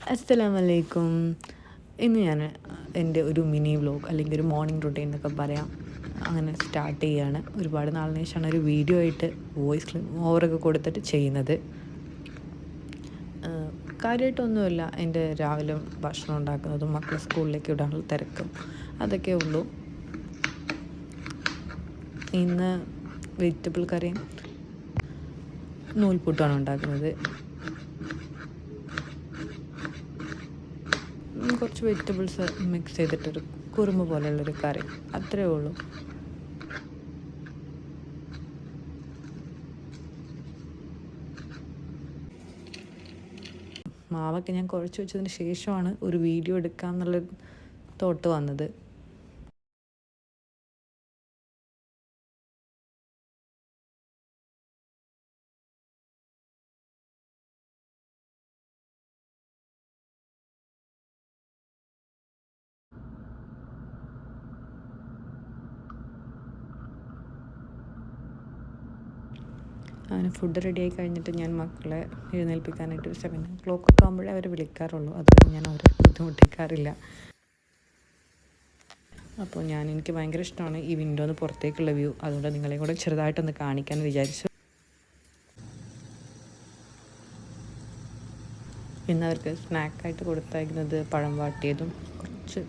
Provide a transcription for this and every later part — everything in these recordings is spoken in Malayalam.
അസ്സലാമലൈക്കും. ഇന്ന് ഞാൻ എൻ്റെ ഒരു മിനി വ്ലോഗ് അല്ലെങ്കിൽ ഒരു മോർണിംഗ് റുട്ടീൻ എന്നൊക്കെ പറയാം അങ്ങനെ സ്റ്റാർട്ട് ചെയ്യുകയാണ്. ഒരുപാട് നാളിന് ശേഷമാണ് ഒരു വീഡിയോ ആയിട്ട് വോയിസ് ഓവറൊക്കെ കൊടുത്തിട്ട് ചെയ്യുന്നത്. കാര്യമായിട്ടൊന്നുമില്ല, എൻ്റെ രാവിലെ ഭക്ഷണം ഉണ്ടാക്കുന്നതും മക്കളെ സ്കൂളിലേക്ക് വിടാനുള്ള തിരക്കും അതൊക്കെ ഉള്ളൂ. ഇന്ന് വെജിറ്റബിൾ കറിയും നൂൽപുട്ടാണ് ഉണ്ടാക്കുന്നത്. കുറച്ച് വെജിറ്റബിൾസ് മിക്സ് ചെയ്തിട്ടൊരു കുറുമ പോലെയുള്ളൊരു കറി, അത്രയേ ഉള്ളൂ. മാവൊക്കെ ഞാൻ കുഴച്ച് വെച്ചതിന് ശേഷമാണ് ഒരു വീഡിയോ എടുക്കാം എന്നുള്ള തോട്ട് വന്നത്. അങ്ങനെ ഫുഡ് റെഡിയായി കഴിഞ്ഞിട്ട് ഞാൻ മക്കളെ എഴുന്നേൽപ്പിക്കാനായിട്ട് ഒരു 7 o'clock ആകുമ്പോഴേ അവരെ വിളിക്കാറുള്ളൂ. അതുവരെ ഞാൻ അവരെ ബുദ്ധിമുട്ടിക്കാറില്ല. അപ്പോൾ എനിക്ക് ഭയങ്കര ഇഷ്ടമാണ് ഈ വിൻഡോന്ന് പുറത്തേക്കുള്ള വ്യൂ. അതുകൊണ്ട് നിങ്ങളെയും കൂടെ ചെറുതായിട്ടൊന്ന് കാണിക്കാമെന്ന് വിചാരിച്ചു. ഇന്ന് അവർക്ക് സ്നാക്കായിട്ട് കൊടുത്തയക്കുന്നത് പഴം വാട്ടിയതും കുറച്ച്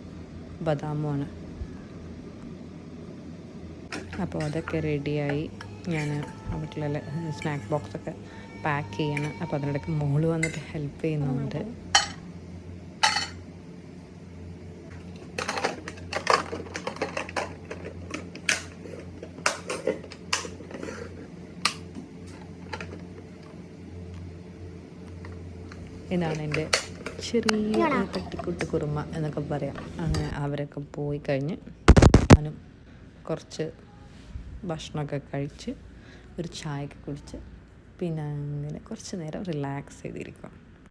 ബദാമുമാണ്. അപ്പോൾ അതൊക്കെ റെഡിയായി. ഞാൻ വീട്ടിലുള്ള സ്നാക്ക് ബോക്സൊക്കെ പാക്ക് ചെയ്യണം. അപ്പോൾ അതിനിടയ്ക്ക് മോള് വന്നിട്ട് ഹെൽപ്പ് ചെയ്യുന്നുണ്ട്. ഇതാണ് എൻ്റെ ചെറിയ തട്ടിക്കൂട്ട് കുറുമ എന്നൊക്കെ പറയാം. അങ്ങനെ അവരൊക്കെ പോയി കഴിഞ്ഞ് ഞാനും കുറച്ച് ഭക്ഷണമൊക്കെ കഴിച്ച് ഒരു ചായയൊക്കെ കുടിച്ച് പിന്നെ അങ്ങനെ കുറച്ച് നേരം റിലാക്സ് ചെയ്തിരിക്കും.